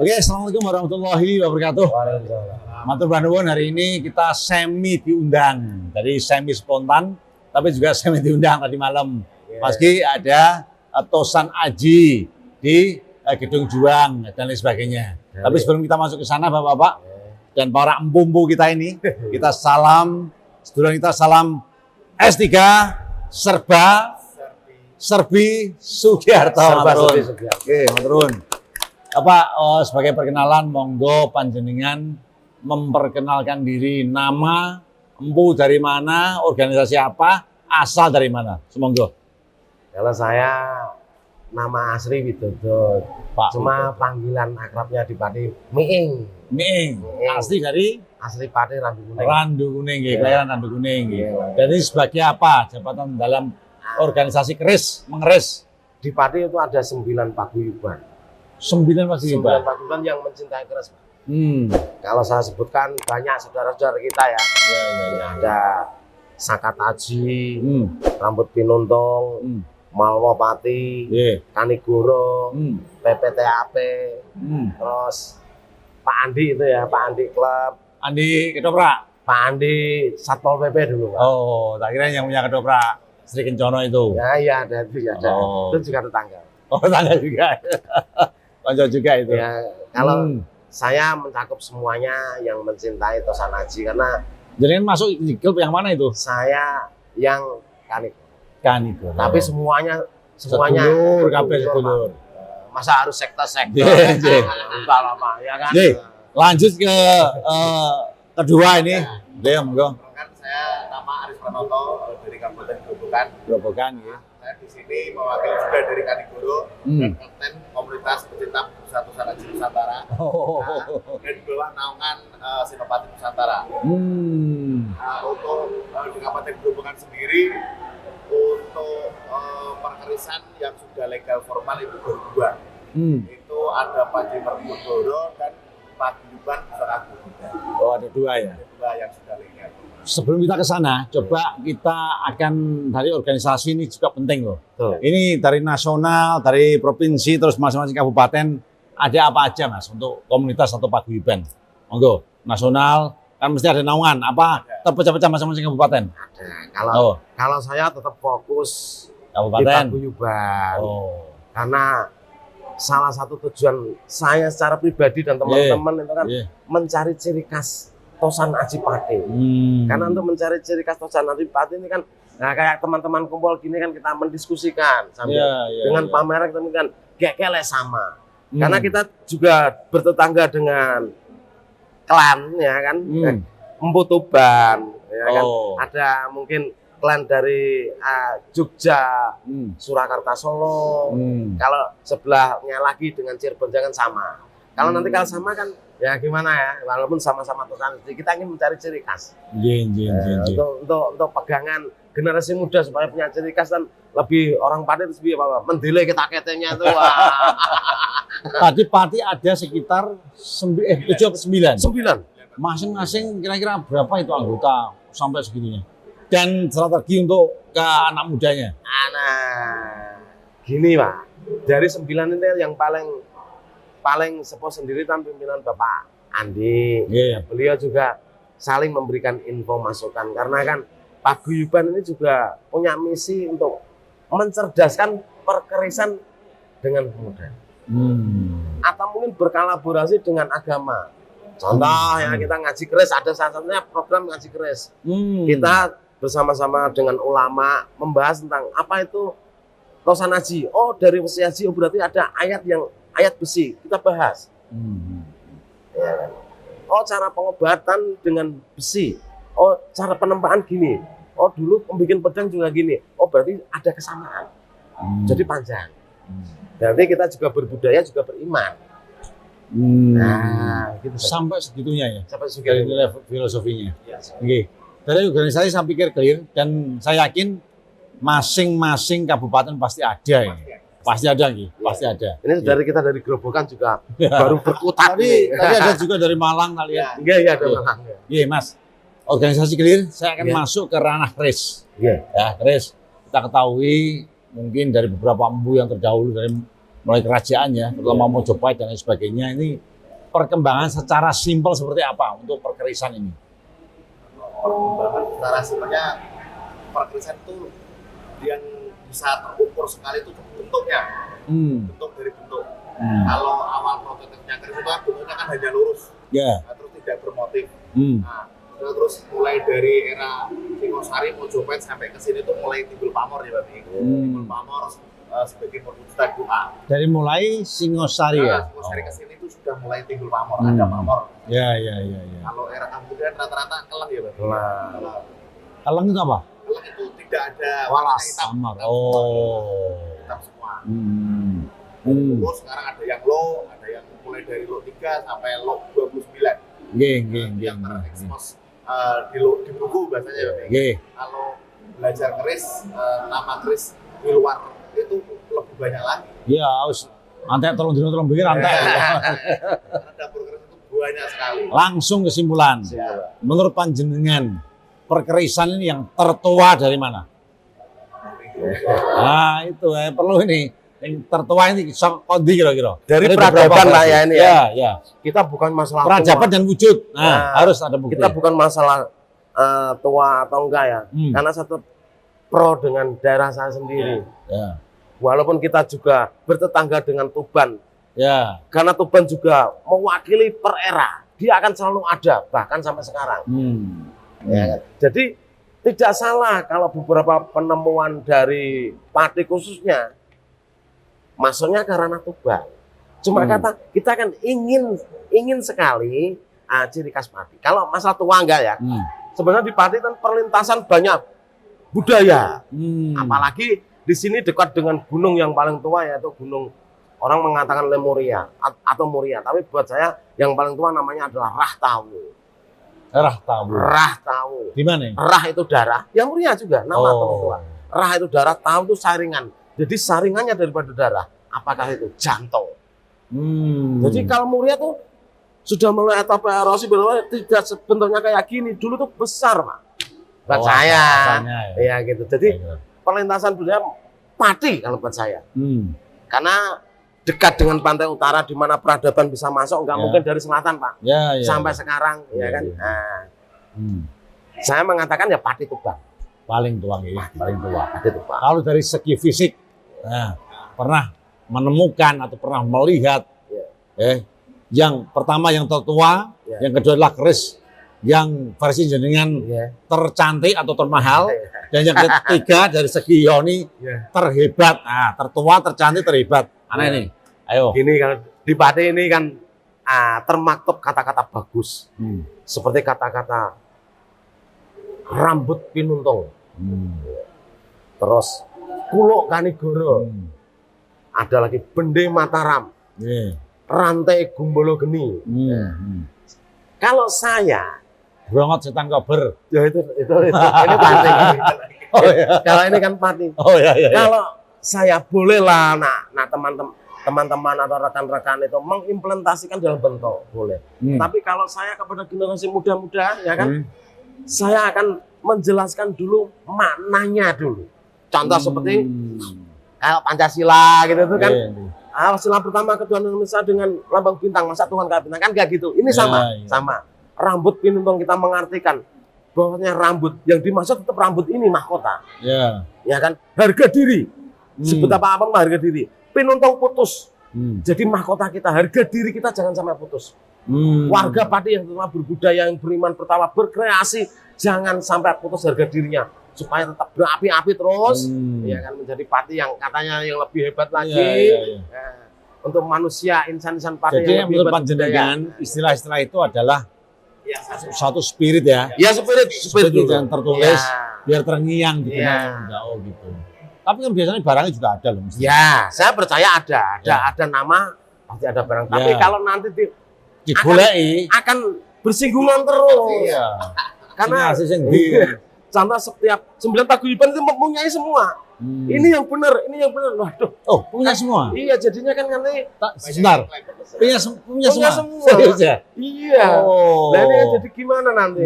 Oke, assalamualaikum warahmatullahi wabarakatuh. Matur nuwun, hari ini kita semi diundang, jadi semi spontan, tapi juga semi diundang tadi malam. Pasti ada Tosan Aji di Gedung Juang dan lain sebagainya. Tapi sebelum kita masuk ke sana, bapak-bapak dan para empu-empu kita ini, kita salam, sedulur kita salam S3 Serbi Sugiarto. Oke, maturun. Sebagai perkenalan, monggo panjenengan memperkenalkan diri, nama, empu dari mana, organisasi apa, asal dari mana. Semonggo. Kalau saya nama asli Widodo, Pak cuma Widodo. panggilan akrabnya di Pati Miing. Miing, asli dari Asli Pati Randu Kuning. Randu Kuning, kelahiran Randu Kuning. Jadi sebagai apa jabatan dalam organisasi mengeris? Di Pati itu ada 9 paguyuban. 9 masih 9 Pak. paguyuban yang mencintai keris, Pak. Ya, Kalau saya sebutkan banyak saudara-saudara kita ya. Ada Sakataji, Rambut Pinuntong, Malwapati, Kanigoro, PPTAP, terus Pak Andi itu ya, Pak Andi Klub, Andi Ketoprak. Pak Andi Satpol PP dulu, Pak. Oh, tak kira yang punya Ketoprak Sri Kencono itu. Ya, iya ada itu ya ada. Oh. Itu juga tetangga. Oh, tangga juga. Konco juga itu. Ya, kalau saya mencakup semuanya yang mencintai Tosan Aji karena Jadi masuk di klub yang mana itu? saya yang Kanigoro. tapi semuanya sedulur, kabeh sedulur. Masa harus sektor-sektor? Iya. Enggak lah, Pak, ya kan? Jadi, lanjut ke kedua ini. Dia monggo. Kan saya nama Aris Pranoto dari Kabupaten Grobogan. Grobogan ya. Saya di sini mewakili juga dari Kanigoro dan kapten komunitas pecinta Pusat Tosan Aji Nusantara. Dan di bawah naungan Senopati Nusantara. Untuk di Kabupaten Grobogan sendiri untuk perkerisan yang sudah legal formal itu baru 2. Itu ada Panji Merkudoro dan Paguyuban Pusat Agung. Oh, ada 2 ya. Ada 2 yang sudah legal. Sebelum kita ke sana, coba kita akan dari organisasi ini juga penting loh. Ini dari nasional, dari provinsi, terus masing-masing kabupaten ada apa aja mas untuk komunitas atau paguyuban? Monggo, nasional kan mesti ada naungan apa terpecah-pecah masing-masing kabupaten. Ada. Kalau saya tetap fokus di Kabupaten. paguyuban. Oh. Karena salah satu tujuan saya secara pribadi dan teman-teman itu kan mencari ciri khas Tosan Aji Pati. Karena untuk mencari ciri khas Tosan Aji Pati ini kan, nah kayak teman-teman kumpul gini kan kita mendiskusikan sambil dengan pameran kita kan kayak sama. Karena kita juga bertetangga dengan klan ya kan, Empu Tuban ya kan. Ada mungkin klan dari Jogja, Surakarta, Solo. Kalau sebelahnya lagi dengan Cirebon jangan sama. Kalau nanti kalau sama kan ya gimana ya, walaupun sama-sama Tosan Aji, kita ingin mencari ciri khas. Untuk pegangan generasi muda supaya punya ciri khas dan lebih orang Pati itu apa mendelay kita ketenya tuh. Tadi Pati ada sekitar 7 atau 9. 9. Masing-masing kira-kira berapa itu anggota sampai segitunya? Dan strategi untuk ke anak mudanya? Gini Pak, dari 9 itu yang paling sepuh sendiri kan pimpinan Bapak Andi. Beliau juga saling memberikan info masukan karena kan paguyuban ini juga punya misi untuk mencerdaskan perkerisan dengan pemuda. Atau mungkin berkolaborasi dengan agama. Contoh ya kita ngaji keris, ada salah satunya program ngaji keris. Kita bersama-sama dengan ulama membahas tentang apa itu Tosan Aji. Oh, dari besi Aji, berarti ada ayat besi, kita bahas. Ya kan? Oh, cara pengobatan dengan besi. Oh, cara penempaan gini. Oh, dulu pembikin pedang juga gini. Oh, berarti ada kesamaan. Jadi panjang. Berarti kita juga berbudaya, juga beriman. Nah, gitu. Sampai segitunya ya? Sampai segitunya. Filosofinya. Dari organisasi saya pikir clear dan saya yakin masing-masing kabupaten pasti ada ini. Pasti ada gitu, pasti ada. Ini dari kita dari Grobogan juga baru berkutat. Tadi ada juga dari Malang kali ya. Iya, ada Malang. Iya, Mas. Organisasi clear, saya akan masuk ke ranah keris. Ya, keris. Kita ketahui mungkin dari beberapa empu yang terdahulu dari mulai kerajaan ya, terutama Mojopahit dan lain sebagainya ini perkembangan secara simpel seperti apa untuk perkerisan ini? Perkembangan secara simpelnya perkerisan itu yang bisa terukur sekali itu bentuknya, bentuk dari bentuk. Kalau awal prototipnya keris itu kan bentuknya kan hanya lurus, nah, terus tidak bermotif. Nah, terus mulai dari era Singosari, Mojopahit sampai ke sini tuh mulai timbul pamor ya Bapak. Timbul pamor sebagai perwujudan doa. Dari mulai Singosari ya. Singosari ke sini itu sudah mulai timbul pamor, ada pamor. Ya. Kalau era kemudian rata-rata keleng ya Bapak. Keleng itu apa? Keleng itu tidak ada Walas. hitam. Hitam semua. Terus sekarang ada yang low, ada yang mulai dari low 3 sampai low 29. Yang terekspos di buku bahasanya ya Pak. Kalau belajar keris, nama keris di luar itu lebih banyak lagi. Iya, harus antek tolong pikir antek. Karena dapur keris itu banyak sekali. Langsung kesimpulan. Menurut panjenengan, perkerisan ini yang tertua dari mana? Nah, itu perlu ini. Yang tertua ini kondi kira-kira. Dari peradaban lah ya ini ya. Ya. Kita bukan masalah Peradaban tua. dan wujud. Nah, harus ada bukti. Kita bukan masalah tua atau enggak ya. Karena satu pro dengan daerah saya sendiri. Ya. Walaupun kita juga bertetangga dengan Tuban. Ya. Karena Tuban juga mewakili per era. Dia akan selalu ada bahkan sampai sekarang. Ya. Jadi tidak salah kalau beberapa penemuan dari Pati khususnya masuknya ke ranah Tuban. Cuma kata kita kan ingin sekali ciri khas Pati. Kalau masalah tua enggak ya. Sebenarnya di Pati kan perlintasan banyak budaya. Apalagi di sini dekat dengan gunung yang paling tua yaitu gunung, orang mengatakan Lemuria atau Muria. Tapi buat saya yang paling tua namanya adalah Rahtawu. Rahtawu. Di mana? Rah itu darah, yang Muria juga nama teman tua. Rah itu darah, tahu itu saringan. Jadi saringannya daripada darah, apakah itu jantung? Jadi kalau Muria tuh sudah mulai etapa erosi, tidak sebenarnya kayak gini. Dulu tuh besar, Pak. Buat saya, ya gitu. Jadi perlintasan budaya Pati kalau buat saya. Karena dekat dengan pantai utara di mana peradaban bisa masuk, nggak mungkin dari selatan, Pak. Sampai sekarang, ya kan. Nah, saya mengatakan ya Pati Tuban. Paling tua gitu, paling tua. Pati Tuban. Kalau dari segi fisik, pernah menemukan atau pernah melihat yang pertama yang tertua, yang kedua adalah keris yang versi jenengan tercantik atau termahal, dan yang ketiga dari segi yoni terhebat. Nah, tertua, tercantik, terhebat. Aneh nih. Ayo. Gini kan di Pati ini kan termaktub kata-kata bagus. Seperti kata-kata rambut pinuntung. Terus Kuluk Kanigoro. Ada lagi Bende Mataram. Rantai Gumbolo Geni. Kalau saya Brongot Setan Kober. ya itu ini Pati. Kalau ini kan Pati. Kalau saya bolehlah teman-teman atau rekan-rekan itu mengimplementasikan dalam bentuk boleh. Tapi kalau saya kepada generasi muda-muda ya kan, saya akan menjelaskan dulu maknanya dulu. Contoh seperti kalau Pancasila gitu tuh kan. Sila pertama ketuhanan Indonesia dengan lambang bintang, masa Tuhan kayak bintang kan gak gitu. Ini sama. Rambut pinuntung kita mengartikan bahwasanya rambut yang dimaksud tetap rambut ini mahkota. Ya kan, harga diri. Sebut apa harga diri. Pinuntung putus. Jadi mahkota kita, harga diri kita jangan sampai putus. Warga Pati yang telah berbudaya, yang beriman pertama, berkreasi, jangan sampai putus harga dirinya supaya tetap berapi-api terus. Ya kan, menjadi Pati yang katanya yang lebih hebat lagi. Untuk manusia, insan-insan Pati jadi yang lebih menurut panjenengan istilah-istilah itu adalah suatu spirit ya. Ya spirit yang tertulis biar terngiang gitu. Gitu. Tapi kan biasanya barangnya juga ada loh. Ya, saya percaya ada nama pasti ada barang. Tapi kalau nanti digoleki akan bersinggungan terus. Karena contoh setiap 9 paguyuban itu mempunyai semua. Ini yang benar. Waduh. Oh, punya semua. Iya, jadinya kan nanti sebentar. Punya semua. Serius ya? Iya. Oh. Nah, ini kan jadi gimana nanti?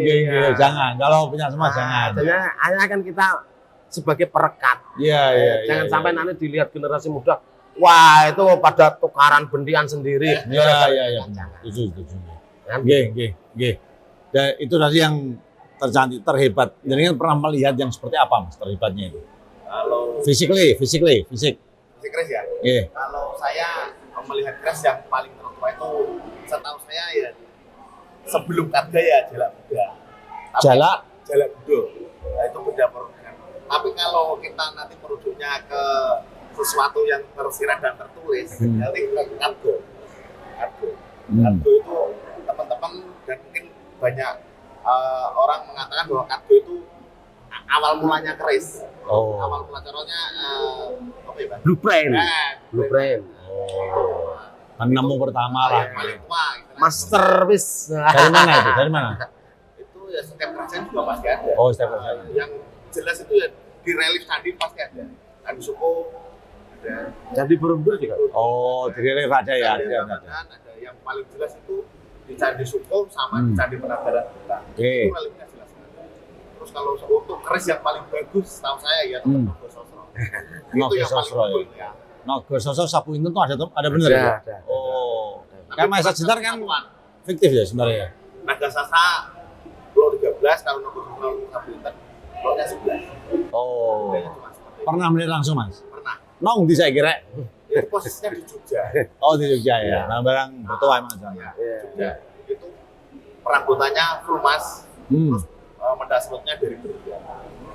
Jangan. Kalau punya semua jangan. Hanya akan kita sebagai perekat. Iya. Jangan sampai nanti dilihat generasi muda wah itu pada tukaran bentian sendiri. Iya. Setuju. Kan? Nggih. Dan itu tadi yang tercantik, terhebat. Jadi kan pernah melihat yang seperti apa Mas terhebatnya itu? Kalau Fisik. si Kres ya, Nggih. kalau saya melihat Kres yang paling tertua itu setahu saya ya sebelum Karga ya Jalak Buda. Jalak Budo. Nah, itu beda produk. Tapi kalau kita nanti merujuknya ke sesuatu yang tersirat dan tertulis, nanti ke Kargo. Kargo itu teman-teman dan mungkin banyak orang mengatakan bahwa Kargo itu awal mulanya keris. Awal mula caranya apa ya, Bang? Blueprint. Blueprint. Penemu pertama lah. Yang paling tua. Masterpiece. Dari mana itu? Dari mana? Itu ya setiap kerajaan juga pasti ada. Oh, setiap kerajaan. Yang jelas itu ya di relief candi pasti ada. Candi Suko ada. Candi Borobudur juga. Oh, dari raja ya. Candi Ramadan ada. Yang paling jelas itu di Candi Suko sama di Candi Penanggalan Buta. Oke. Itu reliefnya jelas. Terus kalau untuk keris yang paling bagus setahu saya ya Nogo Sosro. Itu yang paling Sosro, bagus ya. Nogo Sosro Sapu Inten tuh ada bener ya? Ada. Oh. Tapi Kan Maesa Jenar kan fiktif ya sebenarnya. Naga Sasa Pulau 13, kalau Nogo Sosro Sapu Inten Pulau-nya 11. Oh. Bedanya cuma seperti itu. Pernah melihat langsung Mas? Pernah. Nong di saya kira. Itu posisinya di Jogja. Oh di Jogja ya. Nah barang bertua emang Ya, Iya. Jogja. Itu perabotannya full mas, terus mendasmutnya dari Jogja.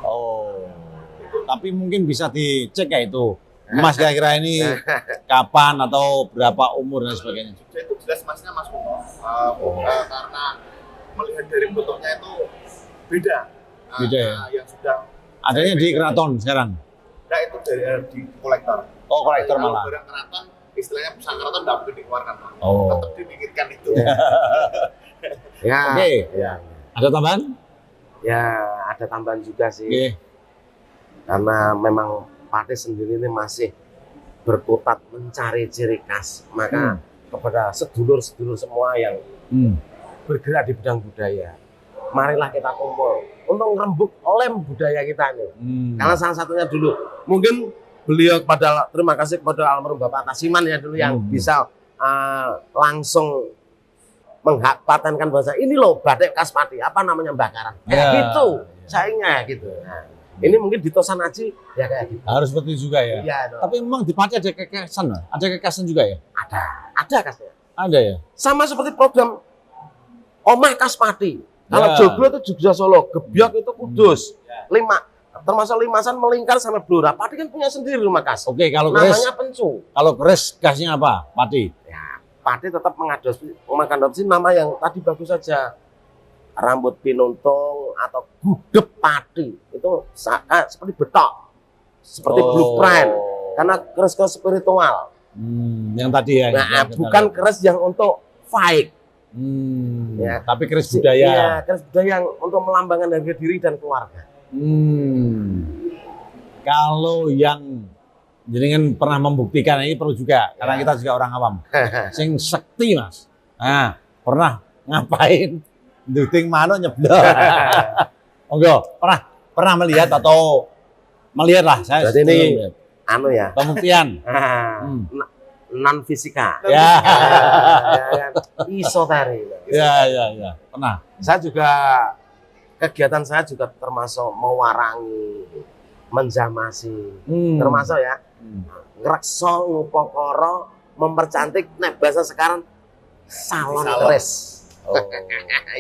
Oh. Tapi mungkin bisa dicek ya itu. Mas kira-kira ini kapan atau berapa umur dan sebagainya. Jogja itu jelas masnya mas kuno. Karena melihat dari bentuknya itu beda. Beda ya? Yang sudah Adanya di keraton sekarang. nah itu dari di kolektor. Oh kolektor Kalau malah. barang keraton, istilahnya pusaka keraton nggak mungkin dikeluarkan. Pak. Oh. Tetap dimikirkan itu. Ya. Oke. Ya. Ada tambahan? Ya, ada tambahan juga sih. Oke. Karena memang Pati sendiri ini masih berkutat mencari ciri khas. Maka kepada sedulur-sedulur semua yang bergerak di bidang budaya, marilah kita kumpul untuk ngerembuk lem budaya kita ini. Karena salah satunya dulu, mungkin beliau terima kasih kepada almarhum Bapak Tasiman ya dulu yang bisa langsung mengpatenkan bahasa ini loh batik khas Pati, apa namanya bakaran. Kayak gitu, saingnya gitu. Nah, ini mungkin di Tosan Aji ya kayak gitu. Harus seperti itu juga ya. Iya, Tapi memang di Pati ada kekasan, ada kekasan juga ya. ada khasnya. Ada ya. Sama seperti program Omah Khas Pati. Kalau Ya. Joglo itu Jogja Solo, Gebyok itu Kudus. Termasuk Limasan melingkar sampai Blora. Pati kan punya sendiri rumah khas. Oke, kalau keris, Namanya Pencu. kalau keris khasnya apa? Pati. Ya, Pati tetap mengadopsi nama yang tadi bagus saja. Rambut pinuntung atau gudeg Pati. Itu seperti betok. Seperti blueprint. Karena keris-keris spiritual. Yang tadi ya. Nah, yang kita bukan lihat. keris yang untuk fight. Ya. Tapi keris Iya, budaya. keris budaya yang untuk melambangkan harga diri dan keluarga. Kalau yang jenengan pernah membuktikan ini perlu juga, karena kita juga orang awam. Sing sekti Mas. Nah, pernah ngapain? Duting mano nyeblok. Enggak, pernah melihat atau melihat lah saya. Berarti ini lihat. anu ya. Pembuktian. Non fisika. Ya. Isoteri. Ya. Pernah. Saya juga kegiatan saya juga termasuk mewarangi, menjamasi, termasuk ya. Ngrekso ngupokoro mempercantik nek bahasa sekarang salon keris.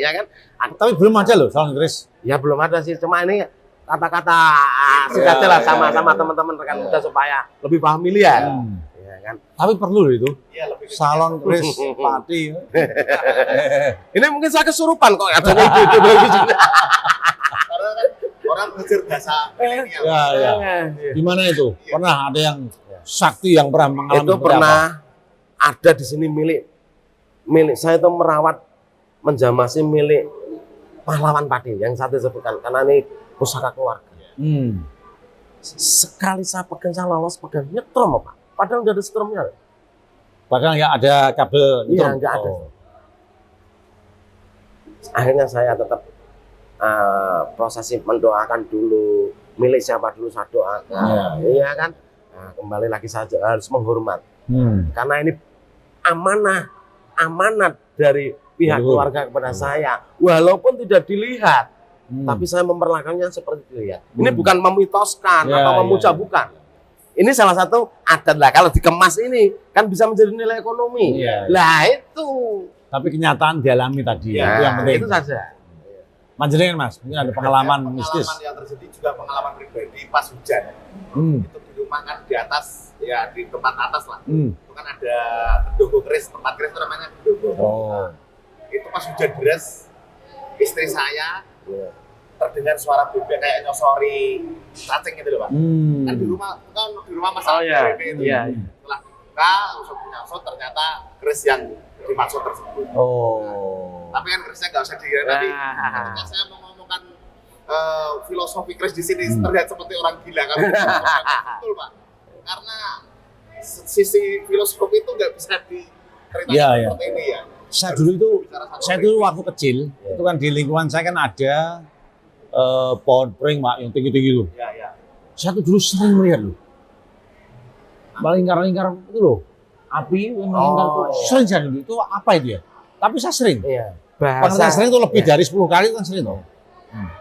Ya kan? Tapi belum ada loh salon keris. Ya belum ada sih, cuma ini kata-kata sengaja lah sama teman-teman rekan muda supaya lebih familiar. Ya kan? Tapi perlu loh itu. Iya, lebih ke Salon keris Pati. Ini mungkin saya kesurupan kok adanya itu bagus juga. karena kan orang belajar bahasa milenial. Ya. Di mana itu? Pernah ada yang sakti yang pernah mengalami Itu seperti pernah apa? ada di sini milik saya itu merawat menjamasi milik pahlawan Pati yang saya sebutkan karena ini pusaka keluarga. Sekali saya pegang, saya lolos pegang nyetrum Pak. Padahal nggak ada setrumnya. Bahkan nggak ada kabel. Iya, itu. nggak ada. Akhirnya saya tetap prosesi mendoakan dulu milik siapa dulu saya doakan. Iya kan. Nah, kembali lagi saja harus menghormat. Karena ini amanat dari pihak keluarga kepada saya, walaupun tidak dilihat, tapi saya memperlakukannya seperti dilihat. Ini bukan memitoskan atau memuja, bukan. Ini salah satu adat lah. Kalau dikemas ini kan bisa menjadi nilai ekonomi. Lah itu. Tapi kenyataan dialami tadi itu yang penting. Itu saja. Panjenengan Mas, mungkin ada pengalaman mistis. Pengalaman yang terjadi juga pengalaman pribadi pas hujan. Itu di rumah kan di atas, ya di tempat atas lah. Itu kan ada pendogo keris, tempat keris itu namanya pendogo. Itu pas hujan deras, istri saya terdengar suara bebek kayak nyosori cacing gitu loh Pak. Kan di rumah masalah bebek itu. Setelah dibuka, usut nyosot ternyata keris yang dimaksud tersebut. Tapi kan kerisnya nggak usah dikira tadi. Ketika saya mau ngomongkan filosofi keris di sini terlihat seperti orang gila kan? Betul Pak. Karena sisi filosofi itu nggak bisa diceritakan seperti ini ya. Saya dulu waktu kecil itu kan di lingkungan saya kan ada pohon pring Pak yang tinggi-tinggi itu. Saya tuh dulu sering melihat loh. Lingkar-lingkar itu loh. Api yang melingkar itu sering jadi itu apa itu ya? Tapi saya sering. Bahasa sering itu lebih dari 10 kali kan sering loh.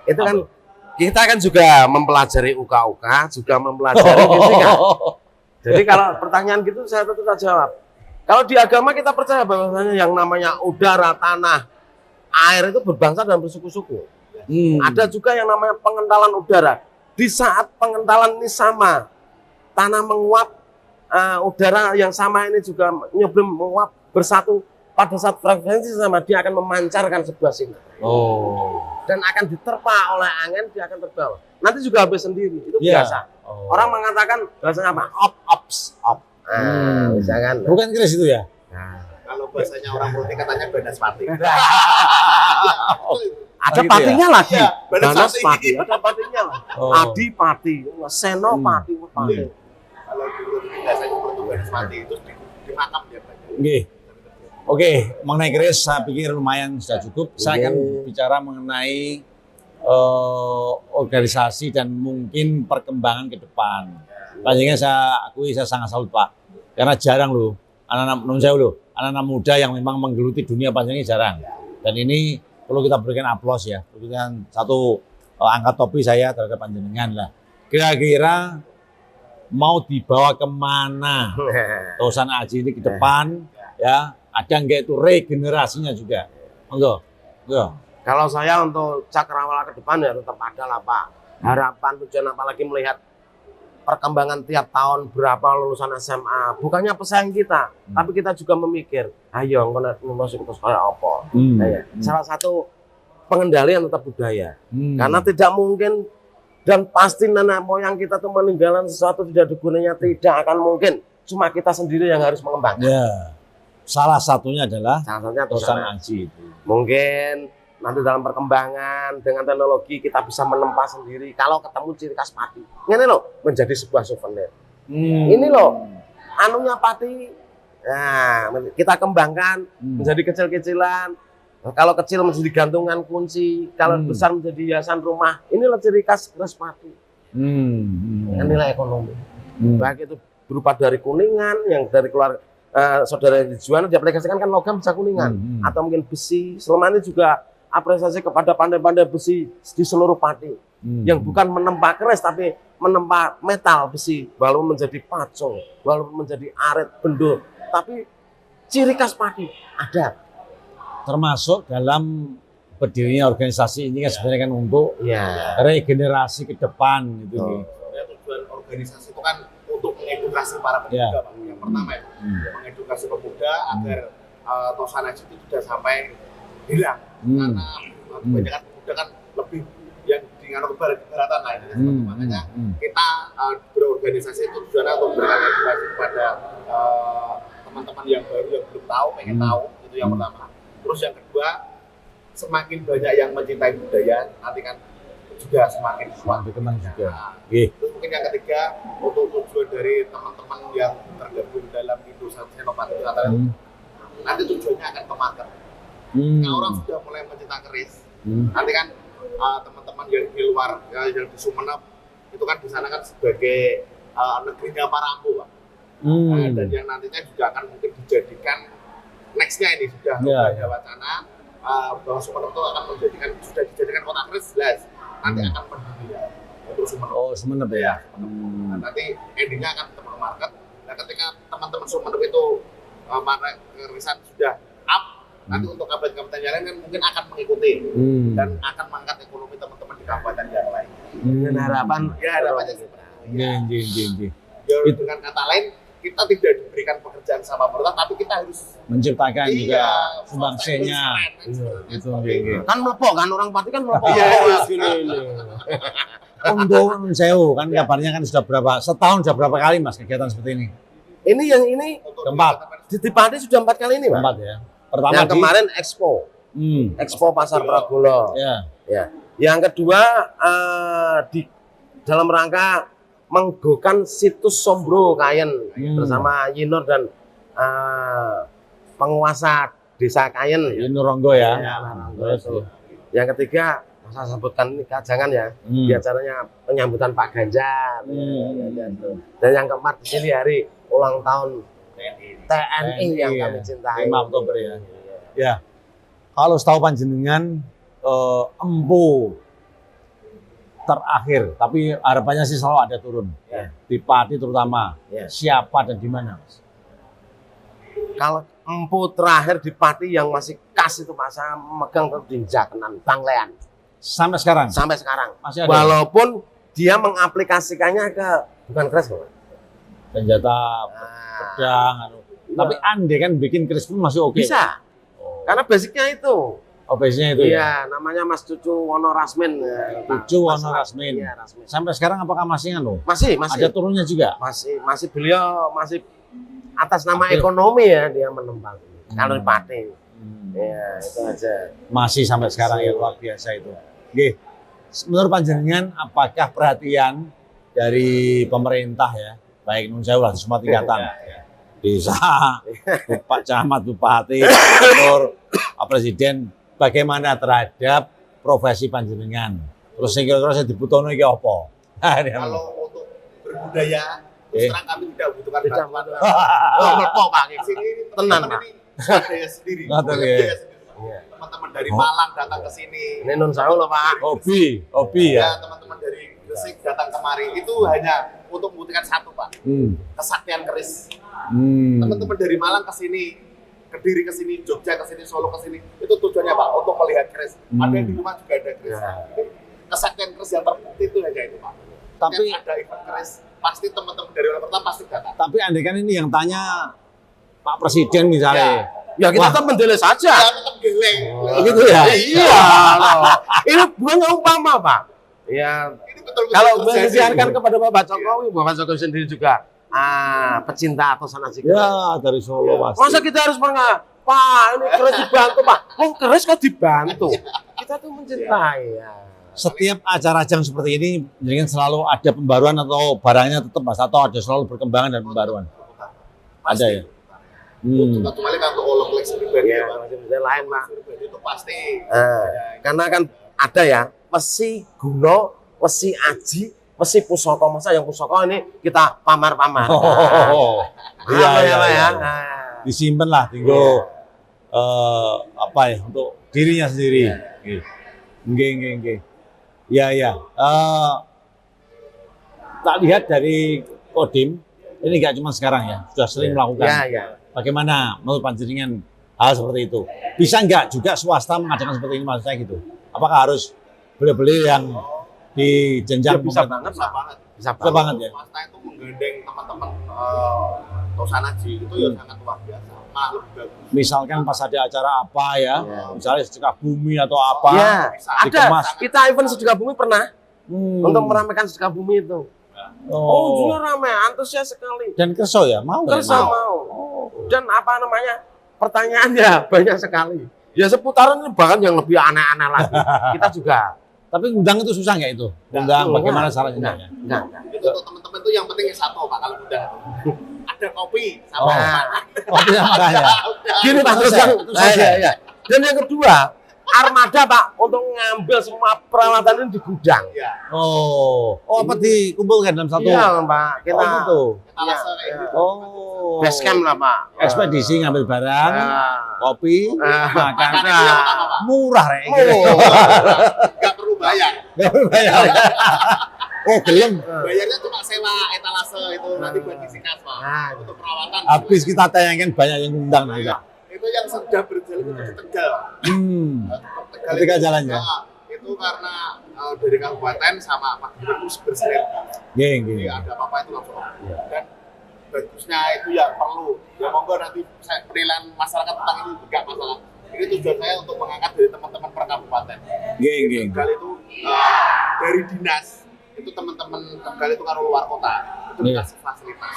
Itu kan kita kan juga mempelajari uka-uka, juga mempelajari fisika. Jadi kalau pertanyaan gitu saya tentu tak jawab. Kalau di agama kita percaya bahwasanya yang namanya udara, tanah, air itu berbangsa dan bersuku-suku. Ada juga yang namanya pengentalan udara. Di saat pengentalan ini sama, tanah menguap, udara yang sama ini juga nyebrem menguap bersatu pada saat frekuensi sama, dia akan memancarkan sebuah sinar. Dan akan diterpa oleh angin, dia akan terbawa. Nanti juga habis sendiri, itu biasa. Orang mengatakan bahasanya apa? Op. Misalkan. Bukan keris itu ya? Kalau bahasanya orang politik katanya Banaspati. Ada gitu patinya lagi. Ya, Banaspati, ada patinya lah. Adipati, Senopati, Pati. Kalau dulu biasanya Banaspati itu di makam dia banyak. Oke, mengenai keris saya pikir lumayan sudah cukup. Saya akan bicara mengenai organisasi dan mungkin perkembangan ke depan. Pastinya saya akui saya sangat salut Pak, karena jarang loh anak-anak muda yang memang menggeluti dunia panjang ini jarang. Dan ini perlu kita berikan aplaus ya, berikan satu angkat topi saya terhadap panjenengan lah. Kira-kira mau dibawa kemana Tosan Aji ini ke depan ya? Ada nggak itu regenerasinya juga? Enggak. Kalau saya untuk Cakrawala ke depan ya tetap ada lah Pak. Harapan tujuan apalagi melihat perkembangan tiap tahun berapa lulusan SMA. Bukannya pesaing kita, tapi kita juga memikir, ayo masuk ke sekolah apa. Salah satu pengendalian tetap budaya. Karena tidak mungkin dan pasti nenek moyang kita tuh meninggalkan sesuatu tidak ada gunanya, tidak akan mungkin. Cuma kita sendiri yang harus mengembangkan. Salah satunya adalah Tosan Aji. Mungkin nanti dalam perkembangan dengan teknologi kita bisa menempa sendiri. Kalau ketemu ciri khas pati, ini loh menjadi sebuah souvenir. Ini loh anunya pati. Nah, kita kembangkan menjadi kecil-kecilan. Kalau kecil menjadi gantungan kunci, kalau besar menjadi hiasan rumah. Inilah ciri khas pati. Nilai ekonomi. Baik itu berupa dari Kuningan, yang dari keluarga saudara di Juwana diaplikasikan kan logam bisa Kuningan, atau mungkin besi. Selama ini juga apresiasi kepada pandai-pandai besi di seluruh Pati yang bukan menempa keris tapi menempa metal besi, walaupun menjadi pacung, walaupun menjadi arit, bendo, tapi ciri khas Pati ada. Termasuk dalam berdirinya organisasi ini kan sebenarnya kan untuk regenerasi ke depan gitu. Tujuan organisasi itu kan untuk mengedukasi para pemuda Pak. Yang pertama ya, mengedukasi pemuda agar Tosan Aji itu tidak sampai hilang. Karena kebanyakan pemuda kan lebih yang dengan keberatan lah ini. Makanya kita berorganisasi itu tujuannya untuk memberikan edukasi kepada teman-teman yang baru yang belum tahu, pengen tahu, itu yang pertama. Terus yang kedua, semakin banyak yang mencintai budaya, nanti kan juga semakin kuat berkembang juga. Terus mungkin yang ketiga, untuk tujuan dari teman-teman yang tergabung dalam Indosat Senopati Nusantara, nanti tujuannya akan ke market. Nah, orang sudah mulai mencinta keris. Nanti kan teman-teman yang di luar, yang di Sumeneb, itu kan di sana kan sebagai negerinya Parampu, Pak. Hmm. Dan yang nantinya juga akan mungkin dijadikan nextnya ini sudah ada wacana bahwa Sumenep itu akan sudah dijadikan kota keris jelas. Nanti akan peduli ya untuk Sumenep. Oh, Sumenep ya. Nah, nanti endingnya akan ketemu ke market. Nah, ketika teman-teman Sumenep itu market kerisan sudah up, nanti untuk kabupaten-kabupaten yang lain kan mungkin akan mengikuti dan akan mengangkat ekonomi teman-teman di kabupaten yang lain. Dengan harapan Harapannya sebenarnya. Ya, dengan kata lain kita tidak diberikan pekerjaan sama pemerintah, tapi kita harus menciptakan juga sumbangsihnya. Itu kan melepok kan orang Pati kan melepok. Untuk Sewu kan kabarnya kan sudah setahun sudah berapa kali Mas kegiatan seperti ini? Ini yang ini Keempat. di Pati sudah 4 kali ini, Pak. Keempat ya. Pertama yang kemarin Expo. Expo Pasar Pragolo. Ya. Yang kedua di dalam rangka menggokan situs Sombro Kayen bersama Yinur dan penguasa desa Kayen. Yinur Ronggo ya. Yang ketiga saya sebutkan ini jangan ya di acaranya penyambutan Pak Ganjar. Dan yang keempat di sini hari ulang tahun TNI yang kami cintai. 5 Oktober ya. Ya. Kalau setahu panjenengan empu terakhir, tapi harapannya sih selalu ada turun. Di Pati terutama. Siapa dan di mana, Mas? Kalau empu terakhir di Pati yang masih khas itu Pak, saya megang di Jakenan, Banglean. Sampai sekarang? Sampai sekarang. Masih ada? Walaupun dia mengaplikasikannya ke bukan keris, Pak. Senjata, pedang. Tapi andai kan bikin keris pun masih oke. Bisa. Karena basicnya itu. Oh, base-nya itu ya? Namanya Mas Cucu Wono Rasmin. Cucu Wono Rasmin. Iya, Rasmin. Sampai sekarang apakah masih kan, Masih. Ada turunnya juga? Masih beliau masih atas nama ekonomi ya dia menembang. Kalau di Pati. Ya, itu aja. Masih sampai sekarang ya, luar biasa itu. Oke. Menurut panjenengan apakah perhatian dari pemerintah ya, baik Nun Sewu lah semua tingkatan. Desa, Pak Camat, Bupati, Gubernur, Presiden, bagaimana terhadap profesi panjenengan? Terus kira-kira saya dibutuhkan iki apa? Kalau untuk berbudaya, terus terang kami tidak membutuhkan bantuan. Melepok Pak. Sini tenang Pak. Budaya sendiri. Teman-teman dari Malang datang ke sini. Ini Nun Sewu loh Pak. Hobi ya. Teman-teman dari Gresik datang kemari itu hanya untuk membuktikan satu Pak, kesaktian keris. Teman-teman dari Malang ke sini, Kediri ke sini, Jogja ke sini, Solo ke sini, itu tujuannya Pak untuk melihat keris. Ada yang di rumah juga ada keris. Kesaktian keris yang terbukti itu hanya itu Pak. Tapi ada event keris, pasti teman-teman dari orang pertama pasti datang. Tapi andai kan ini yang tanya Pak Presiden misalnya. Ya kita tetap mendeleh saja. Ya tetap geleng. Gitu ya. Iya. Ini bukan umpama Pak. Ya. Kalau disiarkan kepada Bapak Jokowi sendiri juga pecinta atau sanak jika. Ya dari Solo pasti. Masa kita harus Pak ini keris dibantu Pak. Keris kok dibantu. Kita tuh mencintai ya. Setiap acara ajang seperti ini dengan selalu ada pembaruan atau barangnya tetap Mas atau ada selalu perkembangan dan pembaruan. Ada ya. Kecuali kan untuk olok koleksi pribadi ya, lain Pak. Itu pasti. Karena kan ada ya Wesi Guno, Wesi Aji, Wesi Pusaka. Masa yang Pusaka ini kita pamar-pamar. Iya. Disimpan lah, tinggal apa ya untuk dirinya sendiri. Nggih. Ya. Tak lihat dari Kodim ini nggak cuma sekarang ya, sudah sering melakukan. Ya. Bagaimana menurut panjenengan hal seperti itu? Bisa nggak juga swasta mengadakan seperti ini, maksud saya gitu? Apakah harus beli-beli yang di jenjang bisa banget ya. Swasta itu menggandeng teman-teman Tosanaji itu ya sangat luar biasa. Lebih bagus. Misalkan pas ada acara apa ya, misalnya sedekah bumi atau apa, ada. Kita event sedekah bumi pernah untuk meramaikan sedekah bumi itu. Juga ramai, antusias sekali. Dan kerso ya, mau. Dan apa namanya? Pertanyaannya banyak sekali. Ya seputaran ini bahkan yang lebih aneh-aneh lagi. Kita juga. Tapi undang itu susah nggak itu? Undang bagaimana caranya? Enggak. Itu untuk teman-teman itu yang penting satu Pak kalau undang. Ada kopi sama kopi sama makanya. Gini Pak terus ya. Dan yang kedua, armada Pak untuk ngambil semua peralatan ini di gudang. Iya. Oh, apa dikumpulkan dalam satu? Iya Pak, kita Oh, gitu. Etalase kayak gitu. Oh. base camp lah Pak. Ekspedisi ngambil barang, kopi, Makan makan. itu yang utama, Pak. Murah rek. Oh. Nggak perlu bayar. Nggak bayar. Oh, gelem. Bayarnya cuma sewa etalase itu nanti buat disikas Pak. Nah. Untuk perawatan. Habis kita tayangin banyak yang undang nanti. Iya. Itu yang sudah berjalan itu di Tegal. Tegal Ketika itu, jalannya. itu karena dari kabupaten sama Pak Gubernur itu bersinergi. Geng, Jadi geng. ada apa-apa itu langsung. Dan bagusnya itu yang perlu. Ya monggo nanti penilaian masyarakat tentang ini juga masalah. Ini tujuan saya untuk mengangkat dari teman-teman per kabupaten. Geng, geng. Tegal itu dari dinas itu teman-teman Tegal itu karo luar kota itu Iya. dikasih fasilitas.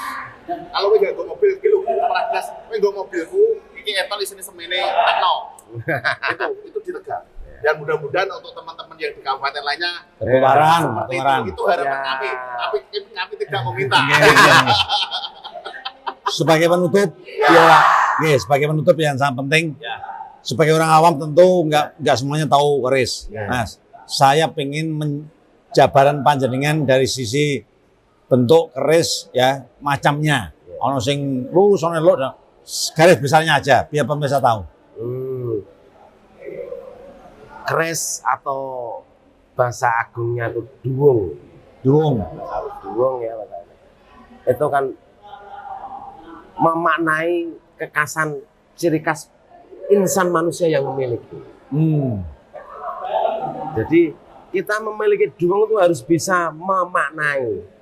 Kalau nggak gue mobil, gitu, terbatas, gue mobilku, ini etol di sini semene, tekno. itu di Tegal. Dan mudah-mudahan untuk teman-teman yang di kabupaten lainnya Ketularan, seperti ketularan. itu harapan Ya. kami tidak meminta. Sebagai penutup, ya, sebagai penutup yang sangat penting. Sebagai orang awam tentu nggak semuanya tahu keris. Mas, saya pengen jabaran panjenengan dari sisi bentuk keris ya, macamnya. Ono sing lurus, ono elok, garis besarnya aja biar pemirsa tahu. Keris atau bahasa agungnya itu duwung. Durung. Harus duwung ya bahasanya. Itu kan memaknai kekasan ciri khas insan manusia yang memiliki. Jadi kita memiliki duwung itu harus bisa memaknai.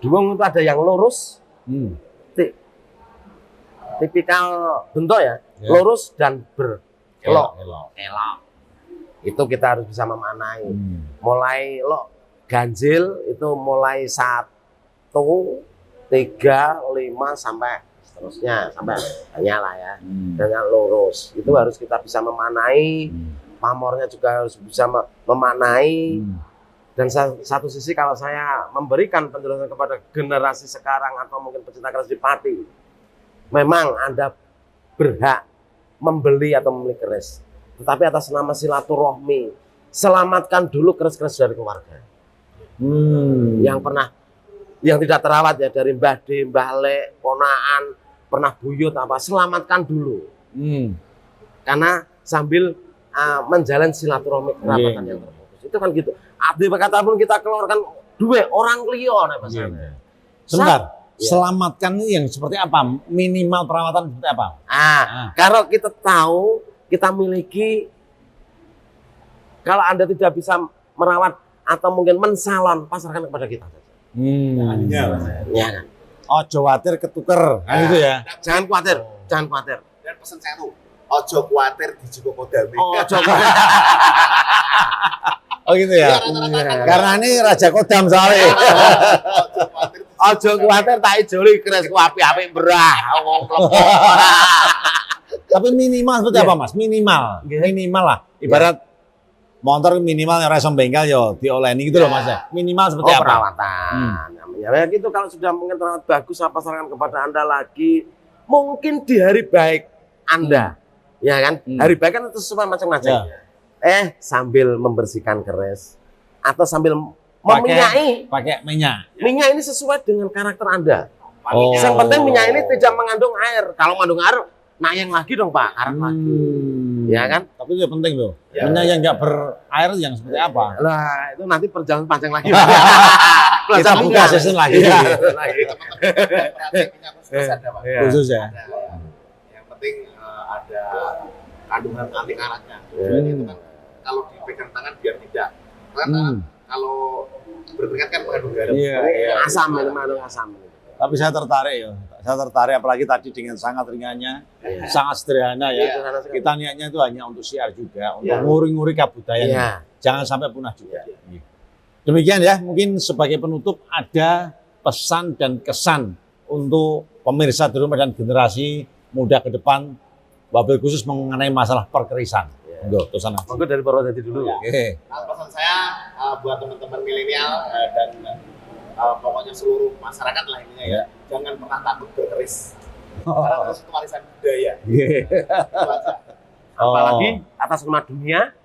Duwung itu ada yang lurus, tipikal bentuk ya, lurus dan berkelok. Elok. Itu kita harus bisa memaknai. Mulai lo ganjil itu mulai 1, 3, 5 sampai seterusnya sampai banyak lah ya. Dengan lurus itu harus kita bisa memaknai. Pamornya juga harus bisa memaknai. Dan satu sisi kalau saya memberikan penjelasan kepada generasi sekarang atau mungkin pecinta keris di Pati, memang Anda berhak membeli atau memiliki keris. Tetapi atas nama silaturahmi, selamatkan dulu keris-keris dari keluarga. Yang tidak terawat ya, dari Mbah D, Mbah Le, ponaan, pernah buyut apa, selamatkan dulu. Karena sambil menjalin silaturahmi kerabatan yang terputus. Itu kan gitu. Abdi berkata pun kita keluarkan duit orang klio nih pesannya. Sebentar, selamatkan ini yang seperti apa? Minimal perawatan seperti apa? Kalau kita tahu, kita miliki, kalau Anda tidak bisa merawat atau mungkin mensalon, pasarkan kepada kita. Ya kan? Ojo khawatir ketuker, gitu ya. Jangan khawatir, jangan khawatir. Dan pesan saya tuh, ojo kuatir di Joko Kodame. Ojo khawatir. Oh gitu ya. Karena ini Raja Kodam soalnya. Ojo khawatir, tak ijoli kerisku api-api berah. Tapi minimal seperti apa Mas? Minimal lah. Ibarat motor minimal yang rasa bengkel yo dioleni gitu loh Mas. Minimal seperti apa? Perawatan. Ya gitu, kalau sudah mungkin terawat bagus, apa sarankan kepada Anda lagi, mungkin di hari baik Anda, ya kan? Hari baik kan itu semua macam-macam. Sambil membersihkan keris atau sambil meminyai. Pakai minyak. Minyak ini sesuai dengan karakter Anda. Oh. Yang penting minyak ini tidak mengandung air. Kalau mengandung air, nayang lagi dong Pak, karet lagi. Ya kan? Tapi itu penting loh. Minyak yang nggak berair yang seperti apa? Lah, itu nanti perjalanan panjang lagi. Kita buka season lagi. Khusus ya. Yang penting ada kandungan anti karatnya. Jadi itu kan kalau dipegang tangan biar tidak. Karena kalau berkeringat kan mengandung garam. Asam, itu mengandung asam. Tapi saya tertarik ya. Saya tertarik apalagi tadi dengan sangat ringannya, sangat sederhana ya. Kita niatnya itu hanya untuk siar juga, untuk nguri-nguri kebudayaan. Jangan sampai punah juga. Demikian ya, mungkin sebagai penutup ada pesan dan kesan untuk pemirsa di rumah dan generasi muda ke depan, wabil khusus mengenai masalah perkerisan. Monggo dari Purwodadi dulu. Pesan saya buat teman-teman milenial dan pokoknya seluruh masyarakat lah ini ya, jangan pernah takut berkeris. Karena keris itu warisan budaya. Itu aja. Apalagi atas nama dunia,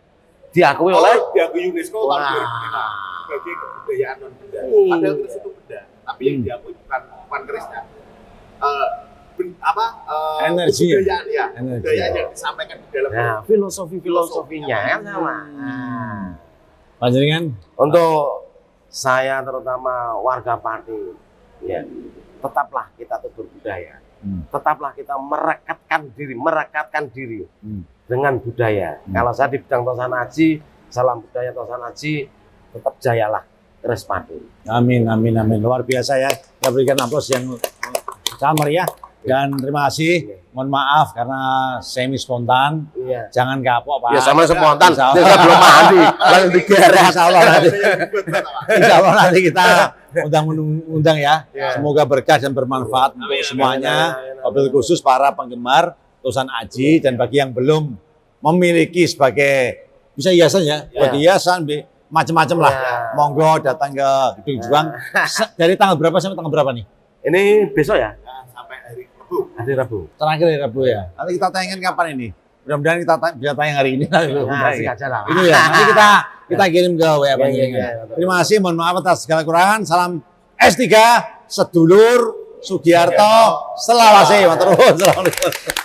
diakui oleh diakui UNESCO tahun Wah. 2005 sebagai kebudayaan non benda. Hmm. Padahal keris itu benda, tapi yang diakui bukan kerisnya. Energi. Kebudayaan ya, Energi. kebudayaan yang disampaikan di dalam nah, filosofinya kan sama. Panjenengan Untuk saya terutama warga Pati, ya, tetaplah kita teguh budaya. Tetaplah kita merekatkan diri dengan budaya. Kalau saya di bidang Tosan Aji, salam budaya Tosan Aji, tetap jayalah keris Pati. Amin, amin, amin. Luar biasa ya. Kita berikan aplaus yang sangat meriah. Dan terima kasih. Mohon maaf karena semi spontan. Iya. Jangan kapok, Pak. Ya sama spontan. Insya Allah. Kita belum mandi. Lalu digeret. Insya Allah nanti. Insya Allah nanti kita undang ya. Ya. Semoga berkah dan bermanfaat untuk semuanya. Wabil khusus para penggemar Tosan Aji dan bagi yang belum memiliki sebagai bisa hiasan ya, bagi hiasan macam-macam lah. Ya. Monggo datang ke Gedung Juang. Dari tanggal berapa sampai tanggal berapa nih? Ini besok ya? Nah, sampai hari Rabu. Hari Rabu. Terakhir hari Rabu ya. Nanti kita tayangkan kapan ini? Mudah-mudahan kita bisa tayang hari ini. Nah, asik aja lah. Itu ya. Nanti kita kirim ke WA Panjenengan. Iya. Terima kasih, mohon maaf atas segala kekurangan. Salam S3 sedulur Sugiarto Selawase. Matur nuwun. Assalamualaikum.